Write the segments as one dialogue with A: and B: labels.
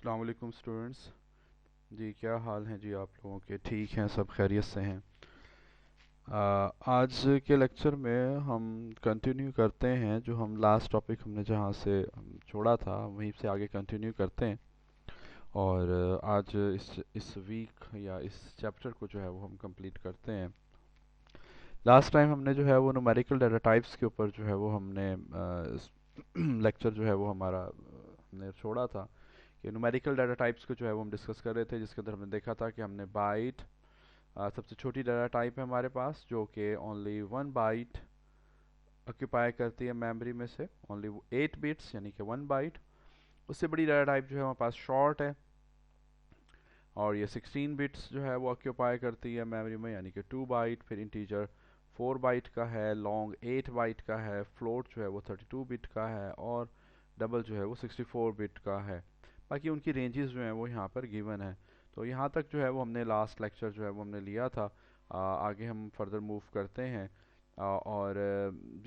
A: अस्सलाम वालेकुम स्टूडेंट्स। जी क्या हाल हैं जी आप लोगों के? ठीक हैं, सब खैरियत से हैं। आज के लेक्चर में हम कंटिन्यू करते हैं जो हम लास्ट टॉपिक हमने जहाँ से छोड़ा था वहीं से आगे कंटिन्यू करते हैं। और आज इस वीक या इस चैप्टर को जो है वो हम कंप्लीट करते हैं। लास्ट टाइम हमने जो है वो न्यूमेरिकल डाटा टाइप्स के ऊपर जो है वो हमने लेक्चर जो है वो हमारा हमने छोड़ा था कि न्यूमेरिकल डाटा टाइप्स को जो है वो हम डिस्कस कर रहे थे, जिसके अंदर हमने देखा था कि हमने बाइट सबसे छोटी डाटा टाइप है हमारे पास, जो कि ओनली 1 बाइट ऑक्यूपाई करती है मेमोरी में से, ओनली 8 बिट्स यानी कि 1 बाइट। उससे बड़ी डाटा टाइप जो है हमारे पास शॉर्ट है, और ये 16 बिट्स जो है वो ऑक्यूपाई करती है मेमोरी में, यानी कि 2 बाइट। फिर इंटीजर 4 बाइट का है, लॉन्ग 8 बाइट का है, फ्लोट जो है वो 32 बिट का है, और डबल जो है वो 64 बिट का है। बाकी उनकी रेंजेस जो हैं वो यहाँ पर गिवन है। तो यहाँ तक जो है वो हमने लास्ट लेक्चर जो है वो हमने लिया था। आगे हम फर्दर मूव करते हैं। और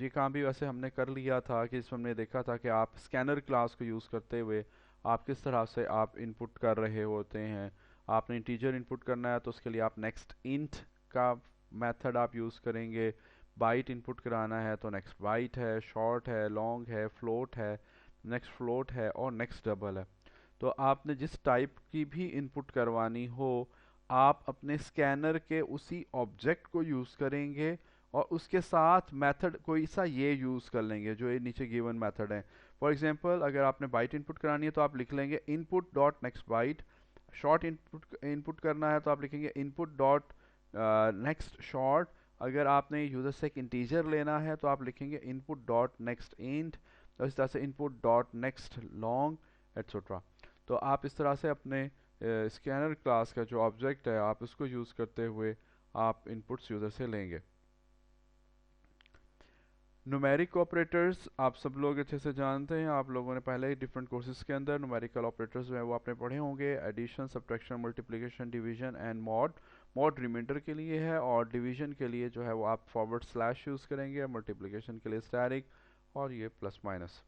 A: ये काम भी वैसे हमने कर लिया था कि इसमें हमने देखा था कि आप स्कैनर क्लास को यूज़ करते हुए आप किस तरह से आप इनपुट कर रहे होते हैं। आपने इंटीजर इनपुट करना है तो उसके लिए आप नेक्स्ट इंट का मेथड आप यूज़ करेंगे। बाइट इनपुट कराना है तो नेक्स्ट बाइट है, शॉर्ट है, लॉन्ग है, फ्लोट है, नेक्स्ट फ्लोट है, और नेक्स्ट डबल है। तो आपने जिस टाइप की भी इनपुट करवानी हो, आप अपने स्कैनर के उसी ऑब्जेक्ट को यूज़ करेंगे, और उसके साथ मेथड कोई सा ये यूज़ कर लेंगे जो ये नीचे गिवन मेथड है। फॉर एग्जांपल, अगर आपने बाइट इनपुट करानी है तो आप लिख लेंगे input dot next byte. Short input input करना है तो आप लिखेंगे इनपुट डॉट नेक्स्ट शॉर्ट। अगर आपने यूज़र से एक इंटीजर लेना है तो आप लिखेंगे इनपुट डॉट नेक्स्ट इंट। और इस तरह से input dot next long etcetera. तो आप इस तरह से अपने स्कैनर क्लास का जो ऑब्जेक्ट है आप उसको यूज़ करते हुए आप इनपुट्स यूज़र से लेंगे। न्यूमेरिक ऑपरेटर्स आप सब लोग अच्छे से जानते हैं, आप लोगों ने पहले ही डिफरेंट कोर्सेज के अंदर न्यूमेरिकल ऑपरेटर्स जो है वो आपने पढ़े होंगे। Addition, subtraction, multiplication, division and mod. Mod reminder के लिए है, और डिवीजन के लिए जो है वो आप फॉरवर्ड स्लैश यूज़ करेंगे, मल्टीप्लिकेशन के लिए स्टैरिक, और ये प्लस माइनस।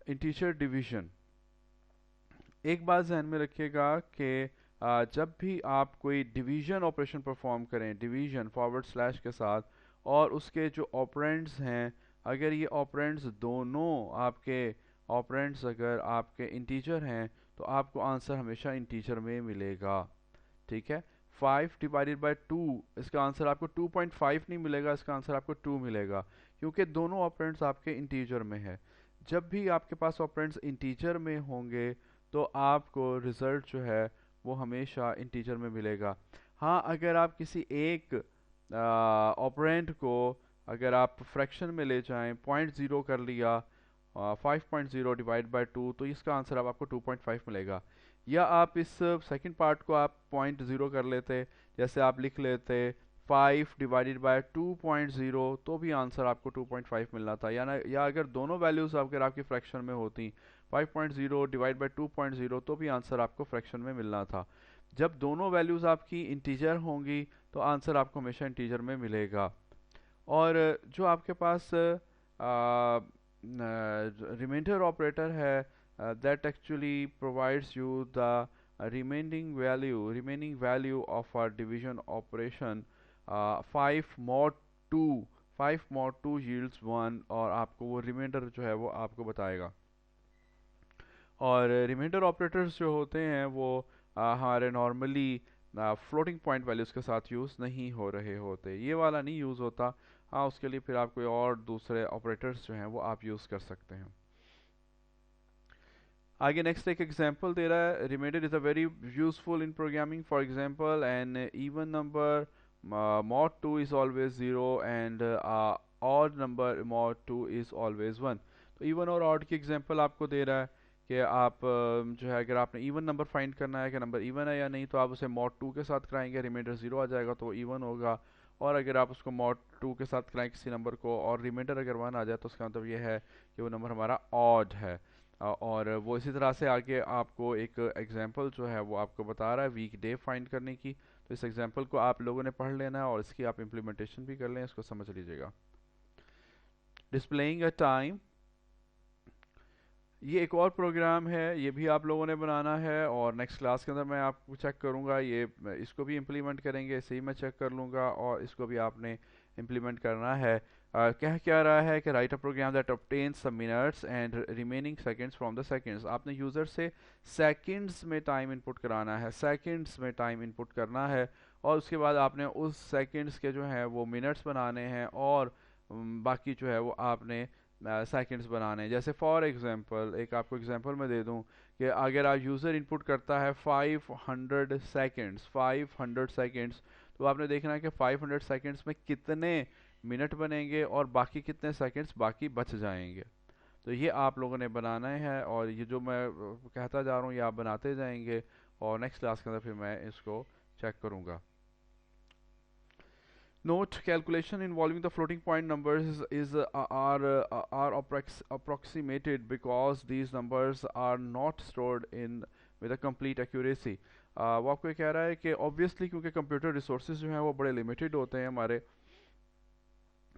A: इंटीजर डिवीजन, एक बात ध्यान में रखिएगा कि जब भी आप कोई डिवीजन ऑपरेशन परफॉर्म करें, डिवीजन फॉरवर्ड स्लैश के साथ, और उसके जो ऑपरेंड्स हैं, अगर ये ऑपरेंड्स दोनों आपके ऑपरेंड्स अगर आपके इंटीजर हैं तो आपको आंसर हमेशा इंटीजर में मिलेगा। ठीक है। 5 डिवाइडेड बाय 2, इसका आंसर आपको 2.5 नहीं मिलेगा, इसका आंसर आपको 2 मिलेगा, क्योंकि दोनों ऑपरेंड्स आपके इंटीजर में है। जब भी आपके पास ऑपरेंड्स इंटीजर में होंगे तो आपको रिजल्ट जो है वो हमेशा इंटीजर में मिलेगा। हाँ, अगर आप किसी एक ऑपरेंड को अगर आप फ्रैक्शन में ले जाएं, 0.0 कर लिया, 5.0 डिवाइड बाय 2, तो इसका आंसर अब आपको 2.5 मिलेगा। या आप इस सेकंड पार्ट को आप 0.0 कर लेते, जैसे आप लिख लेते 5 डिवाइडेड बाय 2.0, तो भी आंसर आपको 2.5 मिलना था। या अगर दोनों वैल्यूज अगर आपकी फ्रैक्शन में होती, 5.0 डिवाइड बाय 2.0, तो भी आंसर आपको फ्रैक्शन में मिलना था। जब दोनों वैल्यूज आपकी इंटीजर होंगी तो आंसर आपको हमेशा इंटीजर में मिलेगा। और जो आपके पास रिमाइंडर ऑपरेटर है, that actually provides you the remaining value of our division operation, 5 mod 2, 5 mod 2 yields 1, और आपको वो रिमाइंडर जो है वो आपको बताएगा। और रिमाइंडर ऑपरेटर्स जो होते हैं वो हमारे नॉर्मली फ्लोटिंग पॉइंट वैल्यूज़ के साथ यूज़ नहीं हो रहे होते, ये वाला नहीं यूज़ होता। हाँ, उसके लिए फिर आप कोई और दूसरे ऑपरेटर्स जो हैं वो आप यूज़ कर सकते हैं। आगे नेक्स्ट एक एग्जांपल दे रहा है, reminder is a very useful in programming. For example, an even number mod 2 is always 0, and odd number mod 2 is always 1। तो इवन और ऑड की एग्जांपल आपको दे रहा है कि आप जो है अगर आपने इवन नंबर फाइंड करना है कि नंबर इवन है या नहीं, तो आप उसे mod 2 के साथ कराएंगे, रिमाइंडर 0 आ जाएगा तो इवन होगा। और अगर आप उसको mod 2 के साथ कराएं किसी नंबर को, और रिमाइंडर अगर 1 आ जाए, तो उसका मतलब ये है कि वो नंबर हमारा ऑड है। और वो इसी तरह से आगे आपको एक एग्जांपल जो है वो आपको बता रहा है वीक डे फाइंड करने की। तो इस एग्जांपल को आप लोगों ने पढ़ लेना है और इसकी आप इम्प्लीमेंटेशन भी कर लें, इसको समझ लीजिएगा। डिस्प्लेइंग अ टाइम, ये एक और प्रोग्राम है, ये भी आप लोगों ने बनाना है और नेक्स्ट क्लास के अंदर मैं आपको चेक करूँगा, ये इसको भी इम्प्लीमेंट करेंगे, इसे ही मैं चेक कर लूँगा और इसको भी आपने इम्प्लीमेंट करना है। कह क्या रहा है कि write a program that obtains some minutes and remaining seconds from the seconds। आपने यूज़र से सेकंड्स में टाइम इनपुट कराना है, सेकंड्स में टाइम इनपुट करना है और उसके बाद आपने उस सेकंड्स के जो हैं वो मिनट्स बनाने हैं और बाकी जो है वो आपने सेकंड्स बनाने हैं। जैसे फॉर एग्जांपल एक आपको एग्जांपल मैं दे दूं कि अगर आप यूज़र इनपुट करता है 500 सेकंड्स, तो आपने देखना है कि 500 सेकंड्स में कितने मिनट बनेंगे और बाकी कितने सेकंड्स बाकी बच जाएंगे। तो ये आप लोगों ने बनाना है और ये जो मैं कहता जा रहा हूँ ये आप बनाते जाएंगे और नेक्स्ट क्लास के अंदर फिर मैं इसको चेक करूँगा। Note calculation involving the floating point numbers are approximated because these numbers are not stored in with a complete accuracy। वो आपको ये कह रहा है कि ऑब्वियसली क्योंकि कंप्यूटर रिसोर्सेज जो हैं वो बड़े लिमिटेड होते हैं हमारे,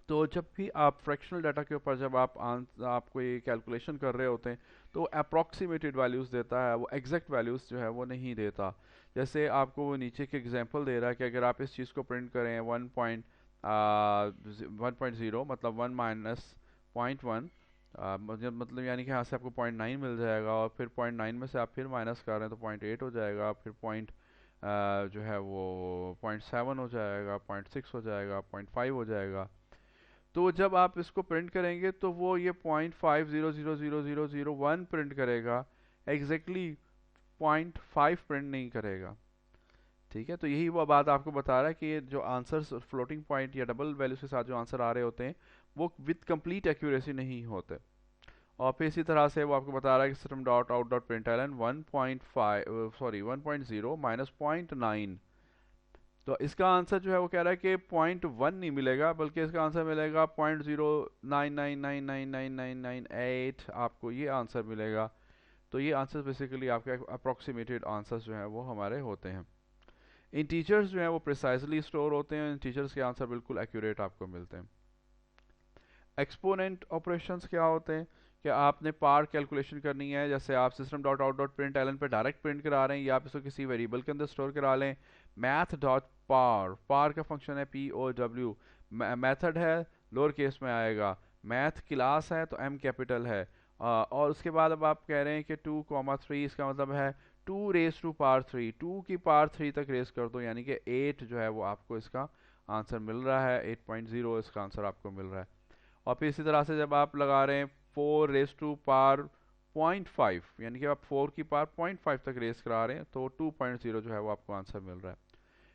A: तो जब भी आप फ्रैक्शनल डाटा के ऊपर जब आप कोई कैलकुलेशन कर रहे होते हैं तो अप्रॉक्सीमेटेड वैल्यूज़ देता है, वो एग्जैक्ट वैल्यूज़ जो है वो नहीं देता। जैसे आपको वो नीचे के एग्जांपल दे रहा है कि अगर आप इस चीज़ को प्रिंट करें 1.0 मतलब 1 - 0.1 मतलब यानी कि यहाँ से आपको 0.9 मिल जाएगा और फिर 0.9 में से आप फिर माइनस कर रहे हैं तो 0.8 हो जाएगा, फिर जो है वो 0.7 हो जाएगा, 0.6 हो जाएगा, 0.5 हो जाएगा। तो जब आप इसको प्रिंट करेंगे तो वो ये 0.50000001 प्रिंट करेगा, एग्जैक्टली 0.5 प्रिंट नहीं करेगा। ठीक है, तो यही वो बात आपको बता रहा है कि ये जो आंसर्स फ्लोटिंग पॉइंट या डबल वैल्यूज के साथ जो आंसर आ रहे होते हैं वो विद कंप्लीट एक्यूरेसी नहीं होते। और फिर इसी तरह से वो आपको बता रहा है कि system dot out dot println 1.0 minus 0.9। तो इसका आंसर जो है वो कह रहा है कि 0.1 नहीं मिलेगा बल्कि इसका आंसर मिलेगा 0.099999998, आपको ये आंसर मिलेगा। तो ये आंसर बेसिकली आपके अप्रोक्सीमेटेड आंसर्स जो हैं वो हमारे होते हैं। इंटीजर्स जो हैं वो प्रिसाइजली स्टोर होते हैं, इंटीजर्स के आंसर बिल्कुल एक्यूरेट आपको मिलते हैं। एक्सपोनेंट ऑपरेशंस क्या होते हैं कि आपने पार कैलकुलेशन करनी है, जैसे आप system dot out dot println पर डायरेक्ट प्रिंट करा रहे हैं या आप इसको किसी वेरिएबल के अंदर स्टोर करा लें। मैथ डॉट पार, पार का फंक्शन है POW, मेथड है लोअर केस में आएगा, मैथ क्लास है तो M कैपिटल है। और उसके बाद अब आप कह रहे हैं कि 2,3, इसका मतलब है 2 रेस टू पार 3, 2 की पार 3 तक रेस कर दो, यानी कि 8 जो है वो आपको इसका आंसर मिल रहा है, 8.0 इसका आंसर आपको मिल रहा है। और फिर इसी तरह से जब आप लगा रहे हैं 4 रेस टू पार 0.5, यानी कि आप 4 की पार 0.5 तक रेस करा रहे हैं तो 2.0 जो है वो आपको आंसर मिल रहा है,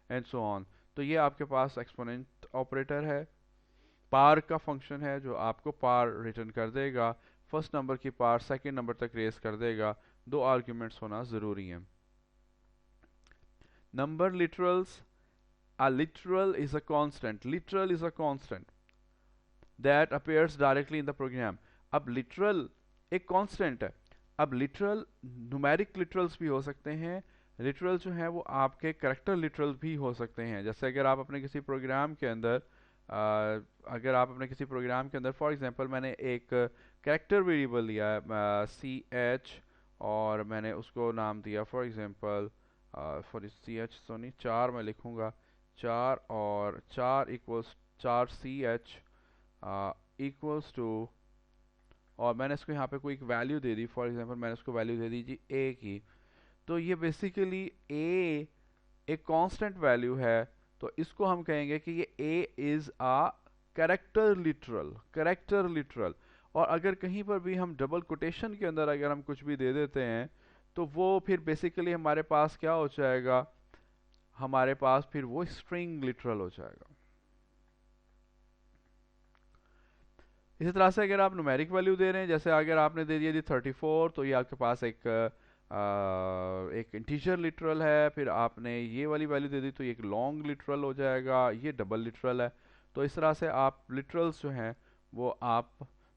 A: एंड सो ऑन। तो ये आपके पास एक्सपोनेंट ऑपरेटर है, पार का फंक्शन है जो आपको पार रिटर्न कर देगा, फर्स्ट नंबर की पार सेकंड नंबर तक रेस कर देगा, 2 आर्ग्यूमेंट्स होना ज़रूरी है। Number literals, a literal is a constant, literal is a constant that appears directly in the program। अब literal एक constant है। अब literal numeric literals भी हो सकते हैं, literal जो है वो आपके character literals भी हो सकते हैं। जैसे अगर आप अपने किसी प्रोग्राम के अंदर फॉर एग्जांपल मैंने एक कैरेक्टर वेरिएबल लिया है CH और मैंने उसको नाम दिया फॉर एग्जांपल CH तो नहीं 4 मैं लिखूंगा, 4 और 4 इक्वल्स 4CH इक्वल्स टू, और मैंने इसको यहाँ पे कोई एक value they the, for example मैंने उसको value they the ji A की। तो ये बेसिकली A एक कांस्टेंट वैल्यू है, तो इसको हम कहेंगे कि ये A is a character literal. और अगर कहीं पर भी हम डबल कोटेशन के अंदर अगर हम कुछ भी दे देते हैं तो वो फिर बेसिकली हमारे पास क्या हो जाएगा, हमारे पास फिर वो स्ट्रिंग लिटरल हो जाएगा। इसी तरह से अगर आप न्यूमेरिक वैल्यू दे रहे हैं, जैसे अगर आपने दे दिया जी 34, तो ये आपके पास एक इंटीजर लिटरल है, फिर आपने ये वाली वैल्यू दे दी तो ये एक लॉन्ग लिटरल हो जाएगा, ये डबल लिटरल है। तो इस तरह से आप लिटरल्स जो हैं वो आप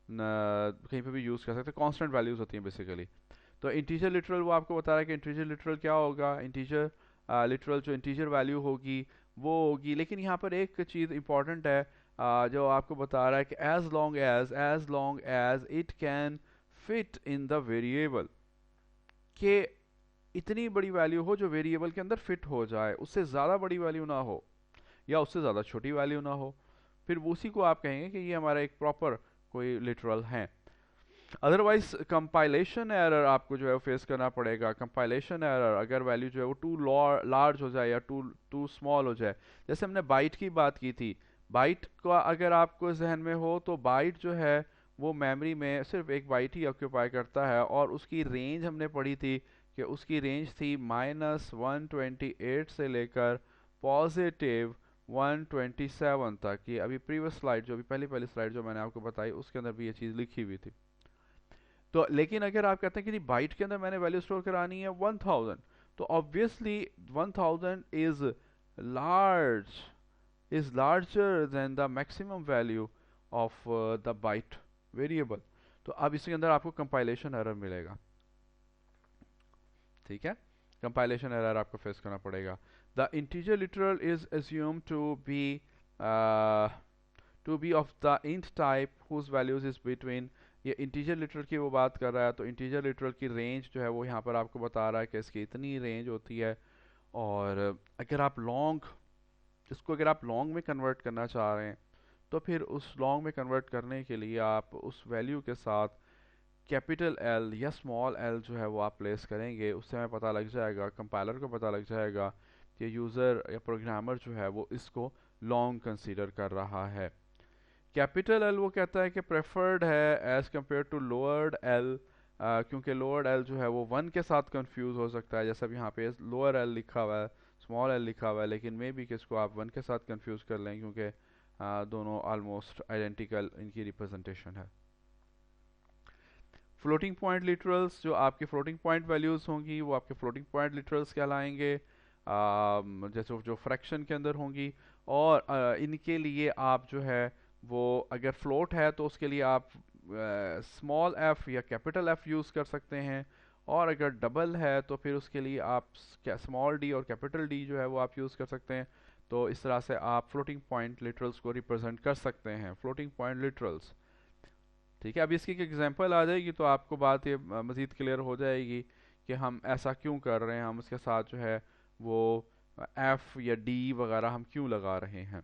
A: कहीं पे भी यूज़ कर सकते हैं, कांस्टेंट वैल्यूज होती हैं बेसिकली। तो इंटीजर लिटरल वो आपको बता रहा है कि इंटीजर लिटरल क्या होगा, इंटीजर लिटरल जो इंटीजर वैल्यू होगी वो होगी, लेकिन यहाँ पर एक चीज़ इंपॉर्टेंट है जो आपको बता रहा है कि as long as it can fit in the variable, के इतनी बड़ी वैल्यू हो जो वेरिएबल के अंदर फिट हो जाए, उससे ज़्यादा बड़ी वैल्यू ना हो या उससे ज़्यादा छोटी वैल्यू ना हो, फिर उसी को आप कहेंगे कि ये हमारा एक प्रॉपर कोई लिटरल है। अदरवाइज कंपाइलेशन एरर आपको जो है फेस करना पड़ेगा। कंपाइलेशन एरर, अगर वैल्यू जो है वो टू लार्ज हो जाए या टू टू स्मॉल हो जाए। जैसे हमने बाइट की बात की थी, बाइट का अगर आपको जहन में हो तो बाइट जो है वो मेमोरी में सिर्फ एक बाइट ही ऑक्यूपाई करता है, और उसकी रेंज हमने पढ़ी थी कि उसकी रेंज थी -128 से लेकर पॉजिटिव 127 तक। ये अभी प्रीवियस स्लाइड, जो अभी पहली स्लाइड जो मैंने आपको बताई, उसके अंदर भी ये चीज़ लिखी हुई थी। तो लेकिन अगर आप कहते हैं कि नहीं बाइट के अंदर मैंने वैल्यू स्टोर करानी है 1000, तो obviously 1000 large is larger than the maximum value of the byte variable. तो अब इसके अंदर आपको कंपाइलेशन एरर मिलेगा, ठीक है। कंपाइलेशन एरर आपको फेस करना पड़ेगा। The integer literal is assumed to be of the int type whose values is between, ये इंटीजर लिटरल की वो बात कर रहा है, तो इंटीजर लिटरल की रेंज जो है वो यहाँ पर आपको बता रहा है कि इसकी इतनी रेंज होती है। और अगर आप लॉन्ग, इसको अगर आप लॉन्ग में कन्वर्ट करना चाह रहे हैं, तो फिर उस लॉन्ग में कन्वर्ट करने के लिए आप उस वैल्यू के साथ कैपिटल एल या स्मॉल एल जो है वो आप प्लेस करेंगे। उससे हमें पता लग जाएगा, कंपाइलर को पता लग जाएगा कि यूज़र या प्रोग्रामर जो है वो इसको लॉन्ग कंसीडर कर रहा है। कैपिटल एल वो कहता है कि प्रेफर्ड है as compare to lowered L, क्योंकि लोअर्ड एल जो है वो 1 के साथ कंफ्यूज हो सकता है। जैसा अब यहाँ पे लोअर एल लिखा हुआ है, स्मॉल एल लिखा हुआ है, लेकिन मे बी किसको आप 1 के साथ कंफ्यूज कर लें, क्योंकि दोनों ऑलमोस्ट आइडेंटिकल इनकी रिप्रेजेंटेशन है। फ्लोटिंग पॉइंट लिटरल्स, जो आपके फ्लोटिंग पॉइंट वैल्यूज होंगी वो आपके फ्लोटिंग पॉइंट लिटरल्स कहलाएंगे, जैसे जो फ्रैक्शन के अंदर होंगी। और इनके लिए आप जो है वो अगर फ्लोट है तो उसके लिए आप स्मॉल एफ या कैपिटल एफ यूज़ कर सकते हैं, और अगर डबल है तो फिर उसके लिए आप स्मॉल डी और कैपिटल डी जो है वो आप यूज़ कर सकते हैं। तो इस तरह से आप फ्लोटिंग पॉइंट लिटरल्स को रिप्रेजेंट कर सकते हैं, फ्लोटिंग पॉइंट लिटरल्स, ठीक है। अब इसकी एक एग्जांपल आ जाएगी तो आपको बात ये मज़ीद क्लियर हो जाएगी कि हम ऐसा क्यों कर रहे हैं, हम उसके साथ जो है वो एफ या डी वगैरह हम क्यों लगा रहे हैं।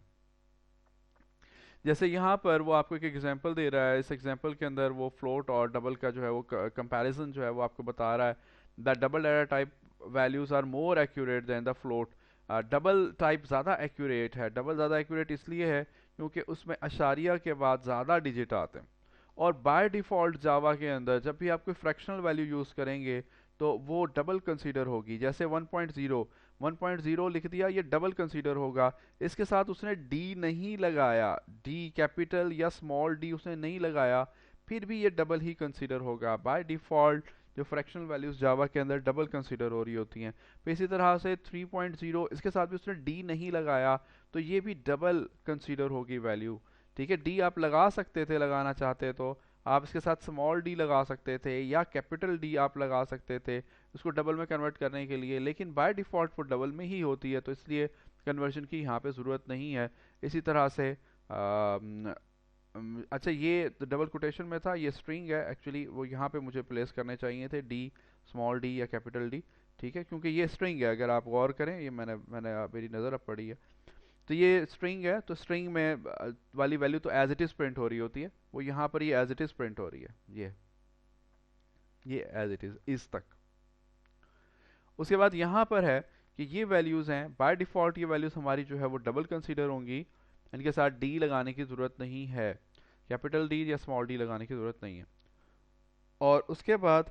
A: जैसे यहाँ पर वो आपको एक एग्जांपल दे रहा है, इस एग्जांपल के अंदर वो फ्लोट और डबल का जो है वो कंपैरिजन जो है वो आपको बता रहा है। The double data type values are more accurate than the float. Double type ज़्यादा एक्यूरेट है। डबल ज़्यादा एक्यूरेट इसलिए है क्योंकि उसमें अशारिया के बाद ज़्यादा डिजिट आते हैं, और बाय डिफ़ॉल्ट जावा के अंदर जब भी आप कोई फ्रैक्शनल वैल्यू यूज़ करेंगे तो वो डबल कंसीडर होगी। जैसे 1.0 लिख दिया, ये डबल कंसीडर होगा। इसके साथ उसने डी नहीं लगाया, डी कैपिटल या स्मॉल डी उसने नहीं लगाया, फिर भी ये डबल ही कंसीडर होगा। बाय डिफ़ॉल्ट जो फ्रैक्शनल वैल्यूज़ जावा के अंदर डबल कंसीडर हो रही होती हैं। फिर इसी तरह से 3.0, इसके साथ भी उसने डी नहीं लगाया, तो ये भी डबल कंसीडर होगी वैल्यू, ठीक है। डी आप लगा सकते थे, लगाना चाहते तो आप इसके साथ स्मॉल डी लगा सकते थे या कैपिटल डी आप लगा सकते थे उसको डबल में कन्वर्ट करने के लिए, लेकिन बाय डिफ़ॉल्ट वो डबल में ही होती है, तो इसलिए कन्वर्जन की यहाँ पे ज़रूरत नहीं है। इसी तरह से अच्छा, ये डबल कोटेशन में था, ये स्ट्रिंग है एक्चुअली, वो यहाँ पे मुझे प्लेस करने चाहिए थे डी, स्मॉल डी या कैपिटल डी, ठीक है, क्योंकि ये स्ट्रिंग है। अगर आप गौर करें, ये मैंने मेरी नज़र अब पड़ी है, तो ये स्ट्रिंग है, तो स्ट्रिंग में वाली वैल्यू तो एज इट इज़ प्रिंट हो रही होती है, वो यहाँ पर ये एज इट इज़ प्रिंट हो रही है, ये एज इट इज़ तक। उसके बाद यहाँ पर है कि ये वैल्यूज़ हैं बाय डिफ़ॉल्ट, ये वैल्यूज़ हमारी जो है वो डबल कंसीडर होंगी, इनके साथ डी लगाने की ज़रूरत नहीं है, कैपिटल डी या स्मॉल डी लगाने की ज़रूरत नहीं है। और उसके बाद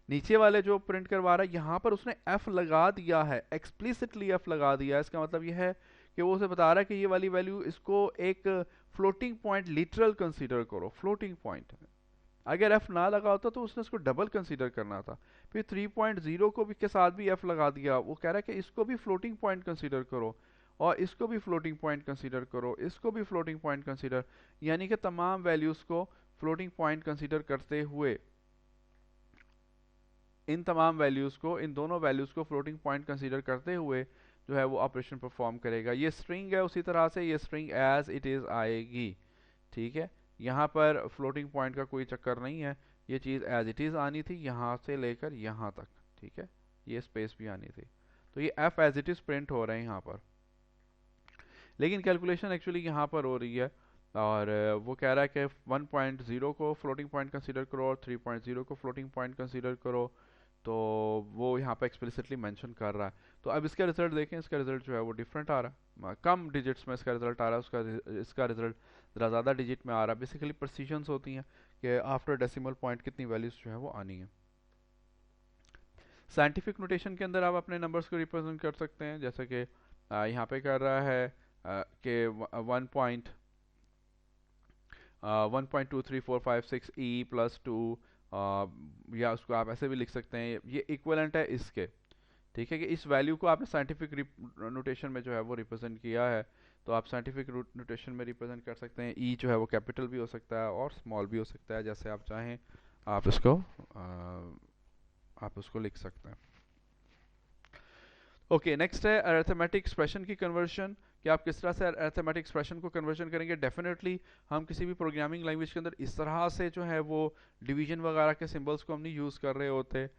A: नीचे वाले जो प्रिंट करवा रहा है यहाँ पर उसने एफ लगा दिया है, एक्सप्लिसिटली एफ लगा दिया है। इसका मतलब यह है कि वो उसे बता रहा है कि ये वाली वैल्यू, इसको एक फ्लोटिंग पॉइंट लिटरल कंसीडर करो, फ्लोटिंग पॉइंट। अगर एफ ना लगा होता तो उसने इसको डबल कंसीडर करना था। फिर 3.0 को भी के साथ भी एफ लगा दिया, वो कह रहा है कि इसको भी फ्लोटिंग पॉइंट कंसीडर करो, और इसको भी फ्लोटिंग पॉइंट कंसीडर करो, इसको भी फ्लोटिंग पॉइंट कंसीडर, यानी कि तमाम वैल्यूज़ को फ्लोटिंग पॉइंट कंसीडर करते हुए, इन तमाम वैल्यूज़ को, इन दोनों वैल्यूज़ को फ्लोटिंग पॉइंट कंसीडर करते हुए जो है वो ऑपरेशन परफॉर्म करेगा। ये स्ट्रिंग है, उसी तरह से ये स्ट्रिंग एज इट इज़ आएगी, ठीक है। यहाँ पर फ्लोटिंग पॉइंट का कोई चक्कर नहीं है, ये चीज़ एज इट इज़ आनी थी यहाँ से लेकर यहाँ तक, ठीक है, ये स्पेस भी आनी थी। तो ये F as it is print हो रहे हैं यहाँ पर, लेकिन कैलकुलेशन एक्चुअली यहाँ पर हो रही है, और वो कह रहा है कि 1.0 को फ्लोटिंग पॉइंट कंसीडर करो और 3.0 को फ्लोटिंग पॉइंट कंसीडर करो। तो वो यहाँ पे एक्सप्लिसिटली मेंशन कर रहा है। तो अब इसका रिजल्ट देखें, इसका रिजल्ट जो है वो डिफरेंट आ रहा है, कम डिजिट्स में इसका रिजल्ट आ रहा है, इसका रिजल्ट ज़रा ज़्यादा डिजिट में आ रहा है। बेसिकली प्रिसीजन्स होती हैं कि आफ्टर डेसिमल पॉइंट कितनी वैल्यूज़ जो है वो आनी है। साइंटिफिक नोटेशन के अंदर आप अपने नंबर्स को रिप्रेजेंट कर सकते हैं, जैसे कि यहाँ पे कर रहा है कि 1.23456 ई प्लस 2, या उसको आप ऐसे भी लिख सकते हैं, ये इक्वलेंट है इसके, ठीक है, कि इस वैल्यू को आपने साइंटिफिक नोटेशन में जो है वो रिप्रेजेंट किया है। तो आप साइंटिफिक नोटेशन में रिप्रेजेंट कर सकते हैं, ई जो है वो कैपिटल भी हो सकता है और स्मॉल भी हो सकता है, जैसे आप चाहें आप इसको आप उसको लिख सकते हैं। ओके, नेक्स्ट है अरिथमेटिक एक्सप्रेशन की कन्वर्शन, कि आप किस तरह से अरिथमेटिक एक्सप्रेशन को कन्वर्शन करेंगे। डेफिनेटली हम किसी भी प्रोग्रामिंग लैंग्वेज के अंदर इस तरह से जो है वो डिवीजन वगैरह के सिंबल्स को हम नहीं यूज़ कर रहे होते,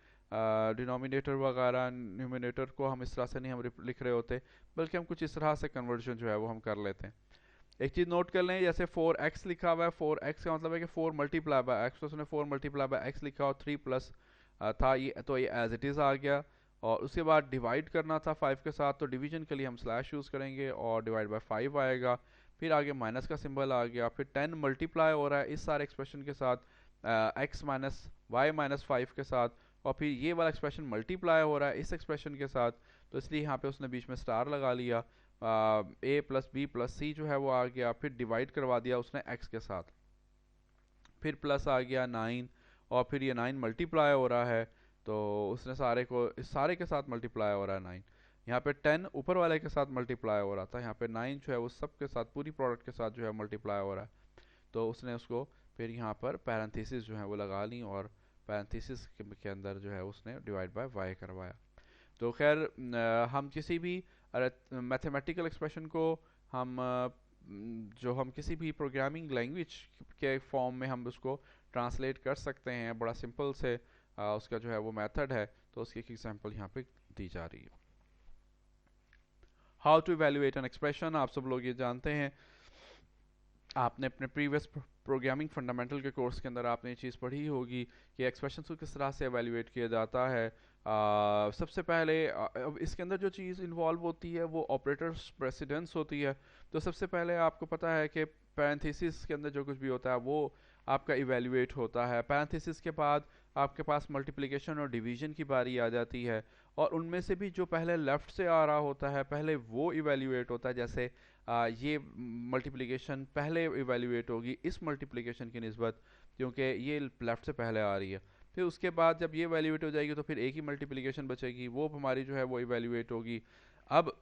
A: डिनोमिनेटर वगैरह न्यूमिनेटर को हम इस तरह से नहीं हम लिख रहे होते, बल्कि हम कुछ इस तरह से कन्वर्जन जो है वो हम कर लेते हैं। एक चीज़ नोट कर लें, जैसे 4x लिखा हुआ है, 4x का मतलब है कि 4 मल्टीप्लाई बाय एक्स, तो उसने 4 मल्टीप्लाई बाय एक्स लिखा और 3 प्लस था ये, तो ये एज इट इज़ आ गया। और उसके बाद डिवाइड करना था 5 के साथ, तो डिवीजन के लिए हम स्लैश यूज़ करेंगे और डिवाइड बाय 5 आएगा। फिर आगे माइनस का सिंबल आ गया, फिर 10 मल्टीप्लाई हो रहा है इस सारे एक्सप्रेशन के साथ एक्स माइनस वाई माइनस 5 के साथ, और फिर ये वाला एक्सप्रेशन मल्टीप्लाई हो रहा है इस एक्सप्रेशन के साथ, तो इसलिए यहाँ पे उसने बीच में स्टार लगा लिया। ए प्लस बी प्लस सी जो है वो आ गया, फिर डिवाइड करवा दिया उसने एक्स के साथ, फिर प्लस आ गया 9, और फिर ये 9 मल्टीप्लाई हो रहा है, तो उसने सारे को इस सारे के साथ मल्टीप्लाई हो रहा है 9। यहाँ पे 10 ऊपर वाले के साथ मल्टीप्लाई हो रहा था, यहाँ पे 9 जो है वो सब के साथ पूरी प्रोडक्ट के साथ जो है मल्टीप्लाई हो रहा है, तो उसने उसको फिर यहाँ पर पैरेंथेसिस जो है वो लगा ली, और पैरेंथेसिस के अंदर जो है उसने डिवाइड बाय वाई करवाया। तो खैर हम किसी भी मैथमेटिकल एक्सप्रेशन को हम जो हम किसी भी प्रोग्रामिंग लैंग्वेज के फॉर्म में हम उसको ट्रांसलेट कर सकते हैं, बड़ा सिंपल से उसका जो है वो मेथड है, तो उसकी एक एग्जांपल यहाँ पे दी जा रही है। How to evaluate an expression, आप सब लोग ये जानते हैं, आपने अपने प्रीवियस प्रोग्रामिंग फंडामेंटल के कोर्स के अंदर आपने ये चीज़ पढ़ी होगी कि एक्सप्रेशन को किस तरह से एवेल्युएट किया जाता है। सबसे पहले अब इसके अंदर जो चीज़ इन्वॉल्व होती है वो ऑपरेटर्स प्रेसिडेंस होती है। तो सबसे पहले आपको पता है कि पैरेंथेसिस के अंदर जो कुछ भी होता है वो आपका इवेल्युएट होता है। पैरेंथेसिस के बाद आपके पास मल्टीप्लिकेशन और डिवीजन की बारी आ जाती है, और उनमें से भी जो पहले लेफ़्ट से आ रहा होता है पहले वो इवेल्युएट होता है। जैसे ये मल्टीप्लिकेशन पहले इवेल्युएट होगी इस मल्टीप्लिकेशन की निस्बत, क्योंकि ये लेफ़्ट से पहले आ रही है। फिर उसके बाद जब ये इवेल्युएट हो जाएगी तो फिर एक ही मल्टीप्लिकेशन बचेगी, वो हमारी जो है वो इवेल्युएट होगी। अब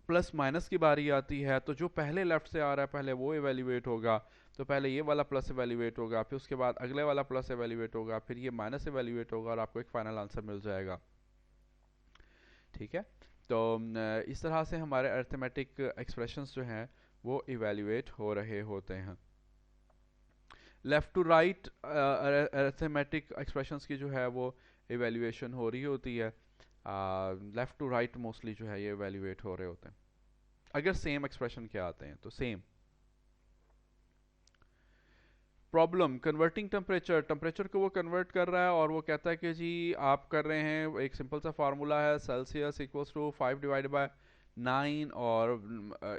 A: प्लस माइनस की बारी आती है, तो जो पहले लेफ्ट से आ रहा है पहले वो इवेल्युएट होगा, तो पहले ये वाला प्लस इवेल्युएट होगा, फिर उसके बाद अगले वाला प्लस इवेल्युएट होगा, फिर ये माइनस इवेल्युएट होगा, और आपको एक फाइनल आंसर मिल जाएगा। ठीक है, तो इस तरह से हमारे अरिथमेटिक एक्सप्रेशंस जो हैं वो इवेल्युएट हो रहे होते हैं। Left to right arithmetic expressions की जो है वो इवेल्युएशन हो रही होती है। लेफ़्ट टू राइट मोस्टली जो है ये इवेल्युएट हो रहे होते हैं। अगर सेम एक्सप्रेशन के आते हैं तो same. Problem converting temperature, temperature को वो कन्वर्ट कर रहा है और वो कहता है कि जी आप कर रहे हैं, एक सिंपल सा फार्मूला है, celsius equals to 5 divide by 9 और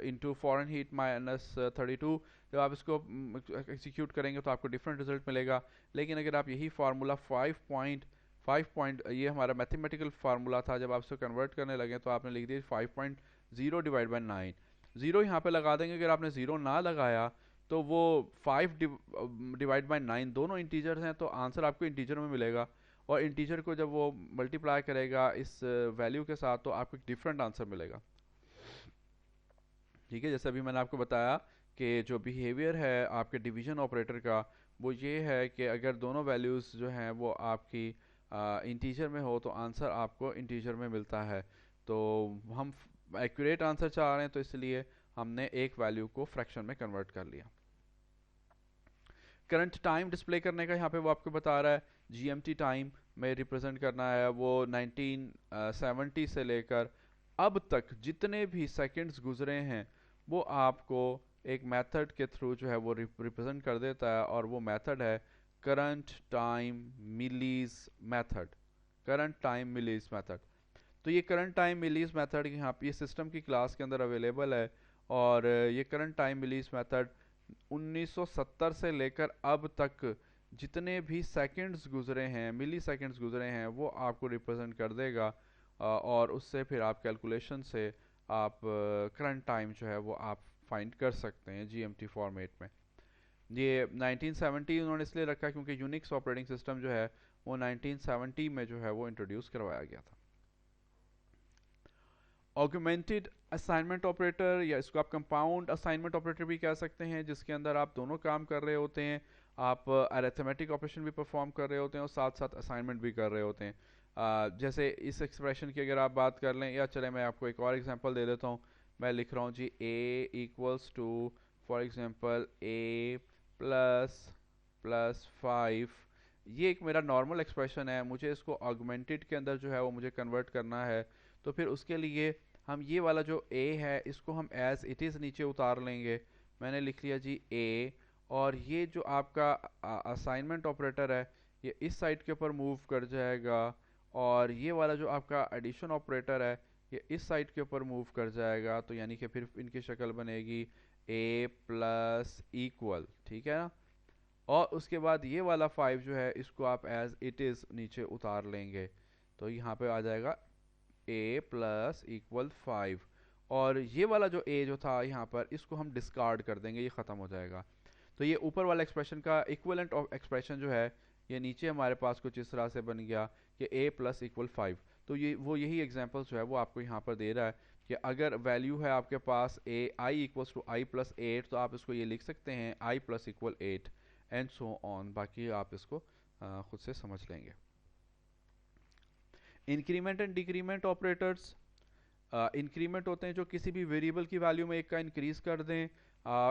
A: इंटू फ़ारेनहीट माइनस 32। जब आप इसको एग्जीक्यूट करेंगे तो आपको डिफरेंट रिजल्ट मिलेगा। लेकिन अगर आप यही फार्मूला 5 ये हमारा मैथमेटिकल फार्मूला था, जब आप इसको कन्वर्ट करने लगे तो आपने लिख दिया 5.0 डिवाइड बाई 9। ज़ीरो यहाँ पे लगा देंगे, अगर आपने ज़ीरो ना लगाया तो वो 5 डिवाइड बाई 9 दोनों इंटीजर्स हैं, तो आंसर आपको इंटीजर में मिलेगा, और इंटीजर को जब वो मल्टीप्लाई करेगा इस वैल्यू के साथ तो आपको एक डिफरेंट आंसर मिलेगा। ठीक है, जैसे अभी मैंने आपको बताया कि जो बिहेवियर है आपके डिवीजन ऑपरेटर का वो ये है कि अगर दोनों वैल्यूज़ जो हैं वो आपकी इंटीजर में हो तो आंसर आपको इंटीजर में मिलता है। तो हम एक्यूरेट आंसर चाह रहे हैं, तो इसलिए हमने एक वैल्यू को फ्रैक्शन में कन्वर्ट कर लिया। करंट टाइम डिस्प्ले करने का यहाँ पे वो आपको बता रहा है GMT टाइम में रिप्रेजेंट करना है, वो 1970 से लेकर अब तक जितने भी सेकंड्स गुजरे हैं वो आपको एक मेथड के थ्रू जो है वो रिप्रेजेंट कर देता है, और वो मेथड है current time मिलीज method. Current time मिलीज method. तो ये करंट टाइम मिलीज मेथड यहाँ पे ये सिस्टम की क्लास के अंदर अवेलेबल है, और ये करंट टाइम मिलीज मेथड 1970 से लेकर अब तक जितने भी सेकंड्स गुजरे हैं, मिली सेकंड्स गुजरे हैं, वो आपको रिप्रेजेंट कर देगा, और उससे फिर आप कैलकुलेशन से आप करंट टाइम जो है वो आप फाइंड कर सकते हैं GMT फॉर्मेट में। ये 1970 उन्होंने इसलिए रखा क्योंकि यूनिक्स ऑपरेटिंग सिस्टम जो है वो 1970 में जो है वो इंट्रोड्यूस करवाया गया था। ऑगमेंटेड असाइनमेंट ऑपरेटर, या इसको आप कंपाउंड असाइनमेंट ऑपरेटर भी कह सकते हैं, जिसके अंदर आप दोनों काम कर रहे होते हैं। आप अरिथमेटिक ऑपरेशन भी परफॉर्म कर रहे होते हैं और साथ साथ असाइनमेंट भी कर रहे होते हैं। जैसे इस एक्सप्रेशन की अगर आप बात कर लें, या चले मैं आपको एक और एग्जांपल दे देता हूँ। मैं लिख रहा हूँ जी a equals to for example a plus plus 5। ये एक मेरा नॉर्मल एक्सप्रेशन है, मुझे इसको ऑगमेंटेड के अंदर जो है वो मुझे कन्वर्ट करना है। तो फिर उसके लिए हम ये वाला जो a है इसको हम एज इट इज़ नीचे उतार लेंगे। मैंने लिख लिया जी a, और ये जो आपका असाइनमेंट ऑपरेटर है ये इस साइड के ऊपर मूव कर जाएगा, और ये वाला जो आपका एडिशन ऑपरेटर है ये इस साइड के ऊपर मूव कर जाएगा। तो यानी कि फिर इनकी शक्ल बनेगी a प्लस इक्वल, ठीक है ना। और उसके बाद ये वाला 5 जो है इसको आप एज इट इज़ नीचे उतार लेंगे, तो यहाँ पे आ जाएगा a प्लस इक्वल 5। और ये वाला जो a जो था यहाँ पर इसको हम डिस्कार्ड कर देंगे, ये ख़त्म हो जाएगा। तो ये ऊपर वाला एक्सप्रेशन का इक्वलेंट ऑफ एक्सप्रेशन जो है ये नीचे हमारे पास कुछ इस तरह से बन गया कि a प्लस इक्वल 5। तो ये वो यही एग्जांपल जो है वो आपको यहाँ पर दे रहा है कि अगर वैल्यू है आपके पास a i equals to i plus 8, तो आप इसको ये लिख सकते हैं i plus equal 8 and so on. बाकी आप इसको खुद से समझ लेंगे। Increment and decrement operators, increment होते हैं जो किसी भी वेरिएबल की वैल्यू में एक का इंक्रीज कर दें।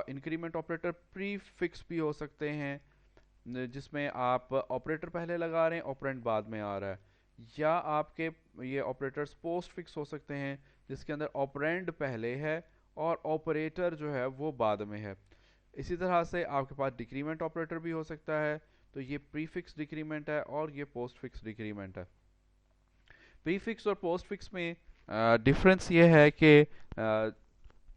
A: इंक्रीमेंट ऑपरेटर प्री फिक्स भी हो सकते हैं, जिसमें आप ऑपरेटर पहले लगा रहे हैं ऑपरेंड बाद में आ रहा है, या आपके ये ऑपरेटर्स पोस्ट फिक्स हो सकते हैं जिसके अंदर ऑपरेंड पहले है और ऑपरेटर जो है वो बाद में है। इसी तरह से आपके पास डिक्रीमेंट ऑपरेटर भी हो सकता है। तो ये प्री फिक्स डिक्रीमेंट है और ये पोस्ट फिक्स डिक्रीमेंट है। प्रीफिक्स और पोस्टफिक्स में डिफरेंस ये है कि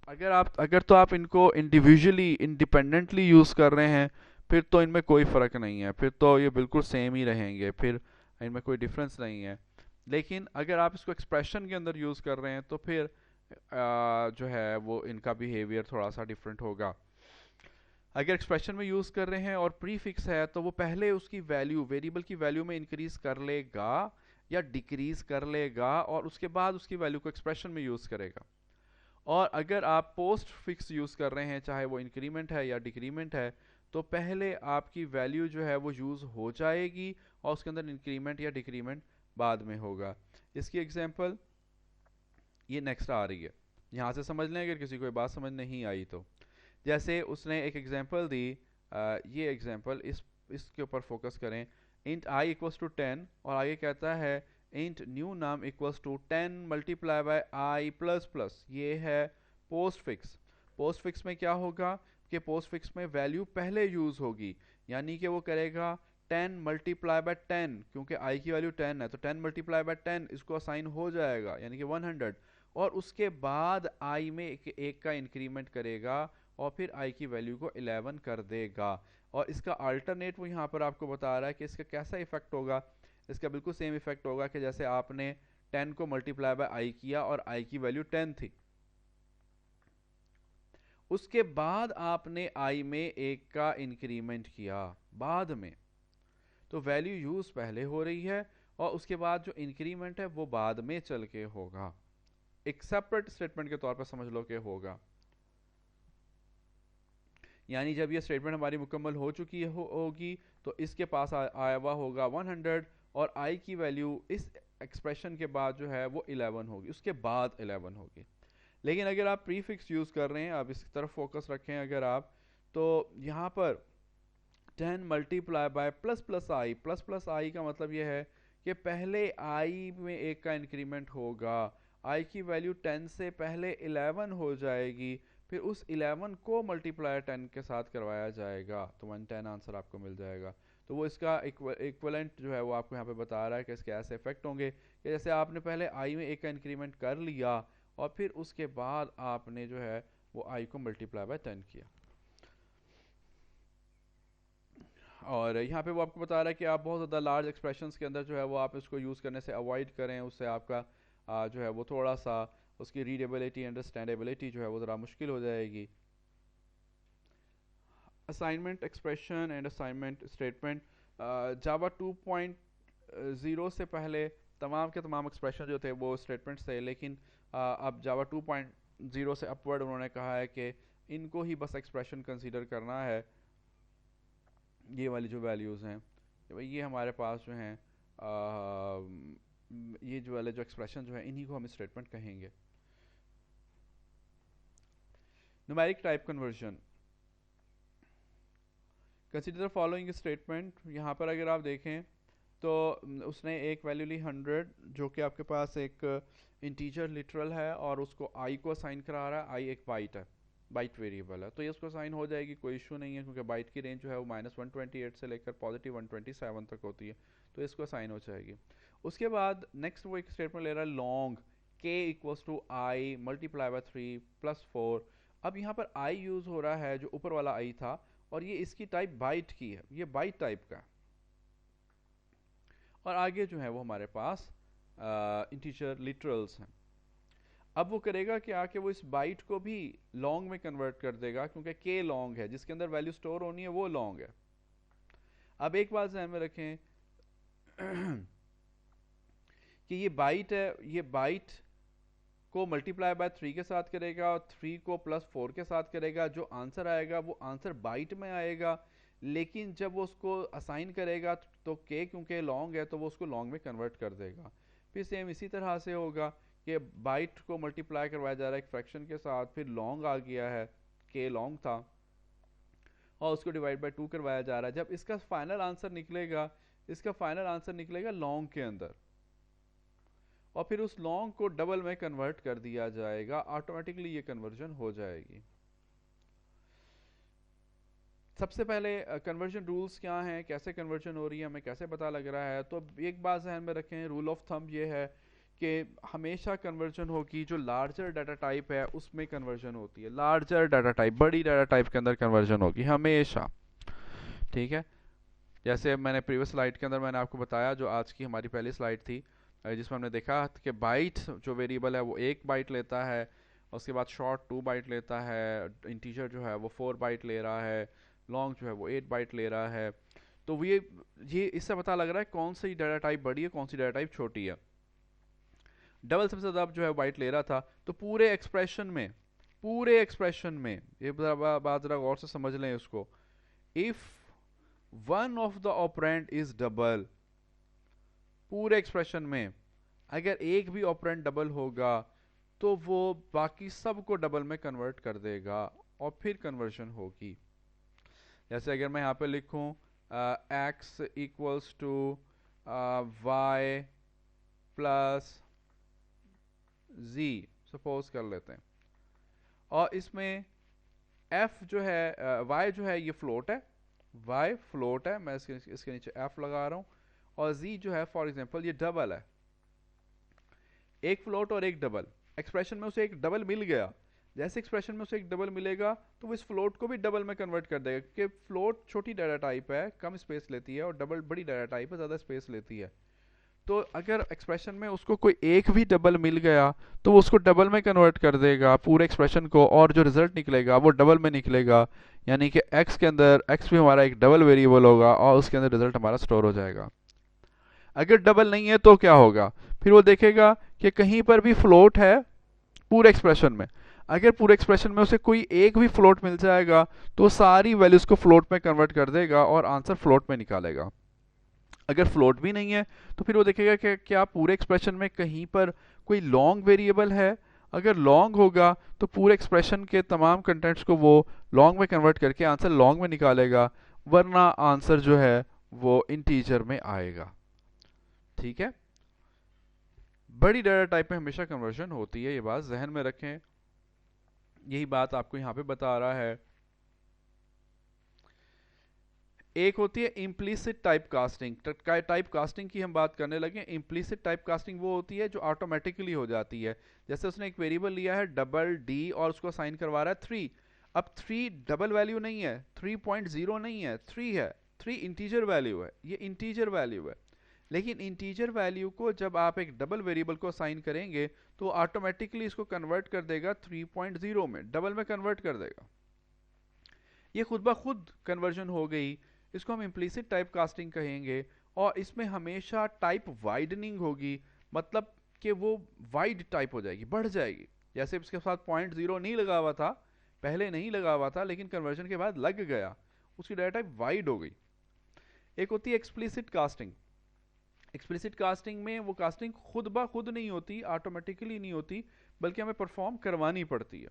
A: अगर तो आप इनको इंडिविजुअली इंडिपेंडेंटली यूज़ कर रहे हैं फिर तो इनमें कोई फ़र्क नहीं है, फिर तो ये बिल्कुल सेम ही रहेंगे, फिर इनमें कोई डिफरेंस नहीं है। लेकिन अगर आप इसको एक्सप्रेशन के अंदर यूज़ कर रहे हैं तो फिर जो है वो इनका बिहेवियर थोड़ा सा डिफरेंट होगा। अगर एक्सप्रेशन में यूज़ कर रहे हैं और प्रीफिक्स है तो वो पहले उसकी वैल्यू वेरिएबल की वैल्यू में इंक्रीज कर लेगा या डिक्रीज कर लेगा, और उसके बाद उसकी वैल्यू को एक्सप्रेशन में यूज़ करेगा। और अगर आप पोस्ट फिक्स यूज़ कर रहे हैं, चाहे वो इंक्रीमेंट है या डिक्रीमेंट है, तो पहले आपकी वैल्यू जो है वो यूज़ हो जाएगी और उसके अंदर इंक्रीमेंट या डिक्रीमेंट बाद में होगा। इसकी एग्जांपल ये नेक्स्ट आ रही है, यहाँ से समझ लें अगर किसी को बात समझ नहीं आई तो। जैसे उसने एक एग्जांपल दी, ये एग्जांपल इसके ऊपर फोकस करें। इंट i इक्वल्स टू 10 और आगे कहता है इंट न्यू नाम equals to 10 multiply by i plus plus. ये है पोस्ट फिक्स। पोस्ट फिक्स में क्या होगा कि पोस्ट फिक्स में वैल्यू पहले यूज होगी, यानी कि वो करेगा 10 मल्टीप्लाई बाय 10, क्योंकि i की वैल्यू 10 है तो 10 मल्टीप्लाई बाय 10 इसको असाइन हो जाएगा यानी कि 100, और उसके बाद i में एक का इंक्रीमेंट करेगा और फिर i की वैल्यू को 11 कर देगा। और इसका अल्टरनेट वो यहाँ पर आपको बता रहा है कि इसका कैसा इफेक्ट होगा। इसका बिल्कुल सेम इफेक्ट होगा कि जैसे आपने 10 को मल्टीप्लाई बाय i किया और i की वैल्यू 10 थी, उसके बाद आपने i में एक का इंक्रीमेंट किया बाद में, तो वैल्यू यूज पहले हो रही है और उसके बाद जो इंक्रीमेंट है वो बाद में चल के होगा। एक सेपरेट स्टेटमेंट के तौर पर समझ लो कि होगा। यानी जब ये स्टेटमेंट हमारी मुकम्मल हो चुकी होगी तो इसके पास आया हुआ होगा 100 और i की वैल्यू इस एक्सप्रेशन के बाद जो है वो 11 होगी, उसके बाद 11 होगी। लेकिन अगर आप प्रीफिक्स यूज़ कर रहे हैं, आप इसकी तरफ फोकस रखें अगर आप, तो यहाँ पर 10 मल्टीप्लाई बाय प्लस प्लस आई का मतलब ये है कि पहले आई में एक का इंक्रीमेंट होगा, आई की वैल्यू 10 से पहले 11 हो जाएगी, फिर उस 11 को मल्टीप्लाई 10 के साथ करवाया जाएगा, तो 110 आंसर आपको मिल जाएगा। तो वो इसका इक्वलेंट जो है वो आपको यहाँ पे बता रहा है कि इसके ऐसे इफेक्ट होंगे कि जैसे आपने पहले आई में एक का इंक्रीमेंट कर लिया और फिर उसके बाद आपने जो है वो आई को मल्टीप्लाई बाय 10 किया। और यहाँ पे वो आपको बता रहा है कि आप बहुत ज़्यादा लार्ज एक्सप्रेशंस के अंदर जो है वो आप इसको यूज़ करने से अवॉइड करें, उससे आपका जो है वो थोड़ा सा उसकी रीडेबिलिटी अंडरस्टैंडेबिलिटी जो है वो ज़रा मुश्किल हो जाएगी। Assignment expression and assignment statement, Java 2.0 से पहले तमाम के तमाम एक्सप्रेशन जो थे वो स्टेटमेंट्स थे, लेकिन अब जावा 2.0 से अपवर्ड उन्होंने कहा है कि इनको ही बस एक्सप्रेशन कंसीडर करना है। ये वाली जो वैल्यूज़ हैं कि भाई ये हमारे पास जो हैं ये जो वाले जो एक्सप्रेशन जो है इन्हीं को हम स्टेटमेंट कहेंगे। Numeric type conversion, consider following statement. यहाँ पर अगर आप देखें तो उसने एक वैल्यू ली 100 जो कि आपके पास एक इंटीजर लिटरल है और उसको आई को असाइन करा रहा है। आई एक बाइट है, बाइट वेरिएबल है, तो ये उसको असाइन हो जाएगी, कोई इशू नहीं है, क्योंकि बाइट की रेंज जो है वो -128 से लेकर पॉजिटिव 127 तक होती है, तो इसको असाइन हो जाएगी। उसके बाद नेक्स्ट वो एक स्टेटमेंट ले रहा है long k equals to i multiply by 3 plus 4। अब यहाँ पर आई यूज़ हो रहा है जो ऊपर वाला आई था, और ये इसकी टाइप बाइट की है, ये बाइट टाइप का, और आगे जो है वो हमारे पास इंटीजर लिटरल्स हैं। अब वो करेगा क्या कि वो इस बाइट को भी लॉन्ग में कन्वर्ट कर देगा, क्योंकि के लॉन्ग है, जिसके अंदर वैल्यू स्टोर होनी है वो लॉन्ग है। अब एक बात ध्यान में रखें कि ये बाइट है, ये बाइट को मल्टीप्लाई बाय 3 के साथ करेगा और 3 को प्लस 4 के साथ करेगा, जो आंसर आएगा वो आंसर बाइट में आएगा, लेकिन जब वो उसको असाइन करेगा तो के क्योंकि लॉन्ग है तो वो उसको लॉन्ग में कन्वर्ट कर देगा। फिर सेम इसी तरह से होगा कि बाइट को मल्टीप्लाई करवाया जा रहा है एक फ्रैक्शन के साथ, फिर लॉन्ग आ गया है, के लॉन्ग था, और उसको डिवाइड बाय 2 करवाया जा रहा है। जब इसका फाइनल आंसर निकलेगा, इसका फाइनल आंसर निकलेगा लॉन्ग के अंदर, और फिर उस लॉन्ग को डबल में कन्वर्ट कर दिया जाएगा, ऑटोमेटिकली ये कन्वर्जन हो जाएगी। सबसे पहले कन्वर्जन रूल्स क्या हैं, कैसे कन्वर्जन हो रही है, हमें कैसे पता लग रहा है। तो एक बात ध्यान में रखें, रूल ऑफ थंब ये है कि हमेशा कन्वर्जन होगी जो लार्जर डाटा टाइप है उसमें कन्वर्जन होती है, लार्जर डाटा टाइप, बड़ी डाटा टाइप के अंदर कन्वर्जन होगी हमेशा, ठीक है। जैसे मैंने प्रीवियस स्लाइड के अंदर मैंने आपको बताया, जो आज की हमारी पहली स्लाइड थी, जिसमें हमने देखा कि बाइट जो वेरिएबल है वो 1 बाइट लेता है, उसके बाद शॉर्ट 2 बाइट लेता है, इंटीजर जो है वो 4 बाइट ले रहा है, लॉन्ग जो है वो 8 बाइट ले रहा है। तो ये इससे पता लग रहा है कौन सी डाटा टाइप बड़ी है, कौन सी डाटा टाइप छोटी है। डबल सबसे ज़्यादा जो है बाइट ले रहा था, तो पूरे एक्सप्रेशन में ये बात ज़रा गौर से समझ लें इसको, if one of the operand is double, पूरे एक्सप्रेशन में अगर एक भी ऑपरेंड डबल होगा तो वो बाकी सब को डबल में कन्वर्ट कर देगा और फिर कन्वर्जन होगी। जैसे अगर मैं यहाँ पे लिखूँ x equals to y plus z, suppose कर लेते हैं, और इसमें f जो है y जो है ये फ्लोट है, y फ्लोट है, मैं इसके नीचे f लगा रहा हूँ, और z जो है फॉर एग्जांपल ये डबल है, एक फ्लोट और एक डबल। एक्सप्रेशन में उसे एक डबल मिल गया, जैसे एक्सप्रेशन में उसे एक डबल मिलेगा तो वो इस फ्लोट को भी डबल में कन्वर्ट कर देगा, क्योंकि फ्लोट छोटी डाटा टाइप है, कम स्पेस लेती है, और डबल बड़ी डाटा टाइप है, ज़्यादा स्पेस लेती है। तो अगर एक्सप्रेशन में उसको कोई एक भी डबल मिल गया तो वो उसको डबल में कन्वर्ट कर देगा पूरे एक्सप्रेशन को, और जो रिजल्ट निकलेगा वो डबल में निकलेगा, यानी कि x के अंदर x भी हमारा एक डबल वेरिएबल होगा और उसके अंदर रिजल्ट हमारा स्टोर हो जाएगा। अगर डबल नहीं है तो क्या होगा, फिर वो देखेगा कि कहीं पर भी फ्लोट है पूरे एक्सप्रेशन में, अगर पूरे एक्सप्रेशन में उसे कोई एक भी फ्लोट मिल जाएगा तो सारी वैल्यूज को फ्लोट में कन्वर्ट कर देगा और आंसर फ्लोट में निकालेगा। अगर फ्लोट भी नहीं है तो फिर वो देखेगा कि क्या पूरे एक्सप्रेशन में कहीं पर कोई लॉन्ग वेरिएबल है, अगर लॉन्ग होगा तो पूरे एक्सप्रेशन के तमाम कंटेंट्स को वो लॉन्ग में कन्वर्ट करके आंसर लॉन्ग में निकालेगा, वरना आंसर जो है वो इंटीजर में आएगा। ठीक है, बड़ी डाटा टाइप में हमेशा कन्वर्जन होती है, ये बात जहन में रखें। यही बात आपको यहाँ पे बता रहा है। एक होती है implicit type casting. Type casting की हम बात करने लगे। इम्प्लीसिट टाइप कास्टिंग वो होती है जो ऑटोमेटिकली हो जाती है। जैसे उसने एक वेरिएबल लिया है डबल डी और उसको असाइन करवा रहा है 3। अब 3 डबल वैल्यू नहीं है, 3.0 नहीं है, 3 है। 3 इंटीजर वैल्यू है, ये इंटीजर वैल्यू है। लेकिन इंटीजर वैल्यू को जब आप एक डबल वेरिएबल को असाइन करेंगे तो ऑटोमेटिकली इसको कन्वर्ट कर देगा 3.0 में, डबल में कन्वर्ट कर देगा। ये खुद ब खुद कन्वर्जन हो गई। इसको हम इम्प्लीसिट टाइप कास्टिंग कहेंगे। और इसमें हमेशा टाइप वाइडनिंग होगी, मतलब कि वो वाइड टाइप हो जाएगी, बढ़ जाएगी। जैसे इसके साथ 0.0 नहीं लगा हुआ था, पहले नहीं लगा हुआ था, लेकिन कन्वर्जन के बाद लग गया, उसकी डाटा टाइप वाइड हो गई। एक होती है एक्सप्लिसिट कास्टिंग। एक्सप्लिसिट कास्टिंग में वो कास्टिंग खुद ब खुद नहीं होती, ऑटोमेटिकली नहीं होती, बल्कि हमें परफॉर्म करवानी पड़ती है।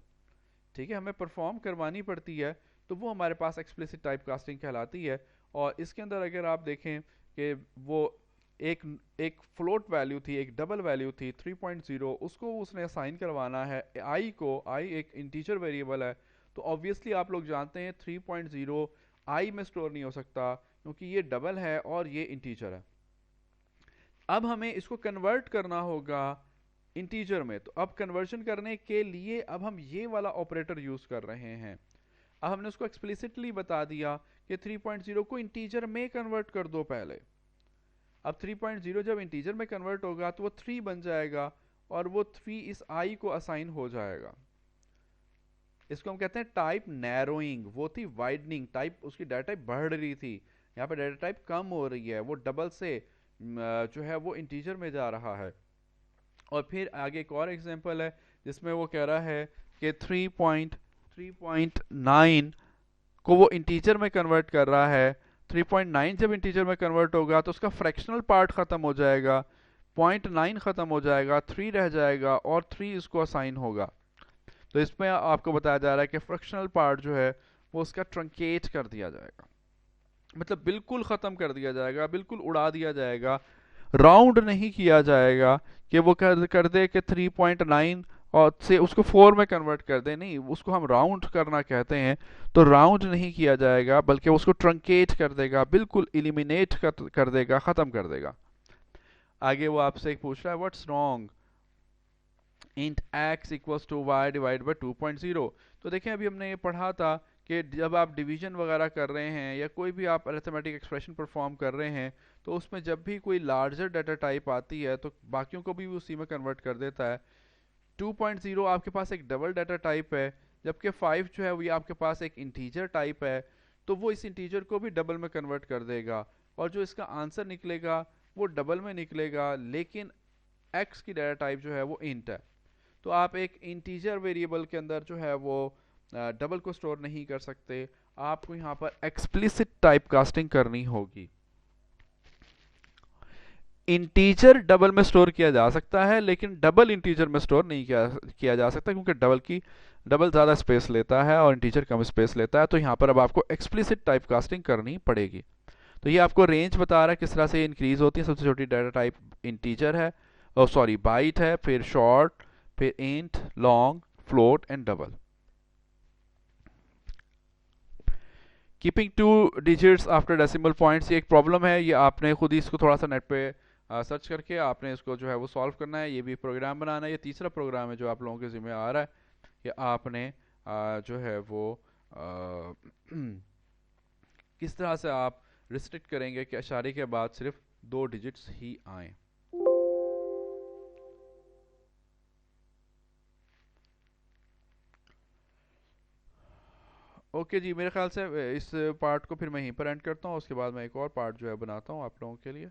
A: ठीक है, हमें परफॉर्म करवानी पड़ती है, तो वो हमारे पास एक्सप्लिसिट टाइप कास्टिंग कहलाती है। और इसके अंदर अगर आप देखें कि वो एक एक फ्लोट वैल्यू थी, एक डबल वैल्यू थी 3.0, उसको उसने असाइन करवाना है आई को। आई एक इंटीजर वेरिएबल है, तो ऑब्वियसली आप लोग जानते हैं 3.0 आई में स्टोर नहीं हो सकता, क्योंकि ये डबल है और ये इंटीजर है। अब हमें इसको कन्वर्ट करना होगा इंटीजर में। तो अब कन्वर्जन करने के लिए अब हम ये वाला ऑपरेटर यूज कर रहे हैं। अब हमने उसको एक्सप्लिसिटली बता दिया कि 3.0 को इंटीजर में कन्वर्ट कर दो पहले। अब 3.0 जब इंटीजर में कन्वर्ट होगा तो वो 3 बन जाएगा, और वो 3 इस आई को असाइन हो जाएगा। इसको हम कहते हैं टाइप नैरोइंग। वो थी वाइडनिंग, टाइप उसकी डाटा टाइप बढ़ रही थी, यहाँ पे डाटा टाइप कम हो रही है, वो डबल से जो है वो इंटीजर में जा रहा है। और फिर आगे एक और एग्जांपल है जिसमें वो कह रहा है कि 3.9 को वो इंटीजर में कन्वर्ट कर रहा है। 3.9 जब इंटीजर में कन्वर्ट होगा तो उसका फ्रैक्शनल पार्ट खत्म हो जाएगा, 0.9 खत्म हो जाएगा, 3 रह जाएगा और 3 इसको असाइन होगा। तो इसमें आपको बताया जा रहा है कि फ्रैक्शनल पार्ट जो है वो उसका ट्रंकेट कर दिया जाएगा, मतलब बिल्कुल खत्म कर दिया जाएगा, बिल्कुल उड़ा दिया जाएगा। राउंड नहीं किया जाएगा कि वो कर दे कि 3.9 और से उसको 4 में कन्वर्ट कर दे, नहीं, उसको हम राउंड करना कहते हैं। तो राउंड नहीं किया जाएगा, बल्कि उसको ट्रंकेट कर देगा, बिल्कुल इलिमिनेट कर देगा, खत्म कर देगा। आगे वो आपसे एक पूछ रहा है what's wrong int x equals to y divide by 2.0। तो देखें अभी हमने ये पढ़ा था कि जब आप डिवीजन वगैरह कर रहे हैं या कोई भी आप अरिथमेटिक एक्सप्रेशन परफॉर्म कर रहे हैं, तो उसमें जब भी कोई लार्जर डाटा टाइप आती है तो बाकियों को भी उसी में कन्वर्ट कर देता है। 2.0 आपके पास एक डबल डाटा टाइप है, जबकि 5 जो है वो आपके पास एक इंटीजर टाइप है, तो वो इस इंटीजर को भी डबल में कन्वर्ट कर देगा, और जो इसका आंसर निकलेगा वो डबल में निकलेगा, लेकिन एक्स की डाटा टाइप जो है वो इंट है। तो आप एक इंटीजर वेरिएबल के अंदर जो है वो डबल को स्टोर नहीं कर सकते, आपको यहाँ पर एक्सप्लिसिट टाइप कास्टिंग करनी होगी। इंटीजर डबल में स्टोर किया जा सकता है, लेकिन डबल इंटीजर में स्टोर नहीं किया जा सकता, क्योंकि डबल ज़्यादा स्पेस लेता है और इंटीजर कम स्पेस लेता है। तो यहाँ पर अब आपको एक्सप्लिसिट टाइप कास्टिंग करनी पड़ेगी। तो ये आपको रेंज बता रहा है किस तरह से इंक्रीज होती है। सबसे छोटी डाटा टाइप इंटीजर है, सॉरी बाइट है, फिर शॉर्ट, फिर int, long, float and double. Keeping 2 digits after decimal points, ये एक प्रॉब्लम है, ये आपने खुद ही इसको थोड़ा सा नेट पे सर्च करके आपने इसको जो है वो सॉल्व करना है। ये भी प्रोग्राम बनाना है, ये तीसरा प्रोग्राम है जो आप लोगों के जिम्मे आ रहा है कि आपने जो है वो किस तरह से आप रिस्ट्रिक्ट करेंगे कि अशारे के बाद सिर्फ 2 डिजिट्स ही आए। ओके जी, मेरे ख्याल से इस पार्ट को फिर मैं यहीं पर एंड करता हूँ, उसके बाद मैं एक और पार्ट जो है बनाता हूँ आप लोगों के लिए।